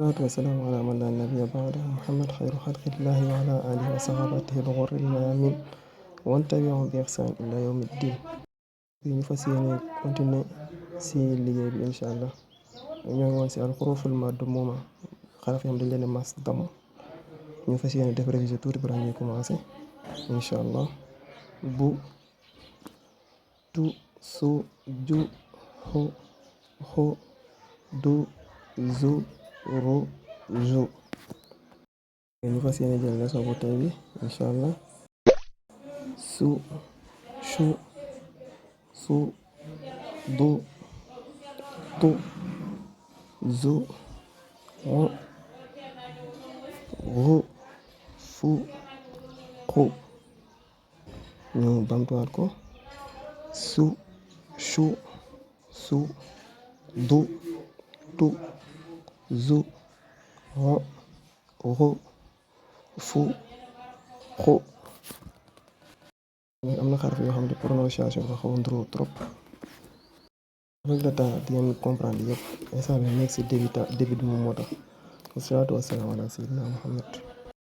والصلاة والسلام على من لا نبي بعده محمد خير خلق الله وعلى آله وصحابته الغر الميامين ومن تبعهم بإحسان إلى يوم الدين. ñu fas yéene continuer si liggéey bi incha allah ñoo ngi woon si alxuruful madmuuma xaraf yi dañ leen a mas damm ñu fas yéene def révision tuuti balaa ñuy commencé incha allah. bu tu su ju xu xu du zu ru zu. ñu fas yéene jël leçon bu tey bi incha allah. su shu su du tu zu ru ru fu xu. ñu bamtuwaat ko. su shu su du tu zu ru ru fu xu. am na xaraf yoo xam ne prononciation bi xaw a nduroo trop. avec le temps di ngeen comprendre yëpp instant bi nekk si début bi moom moo tax. wasalaatu wasalaam ala sayyidina Muhammad.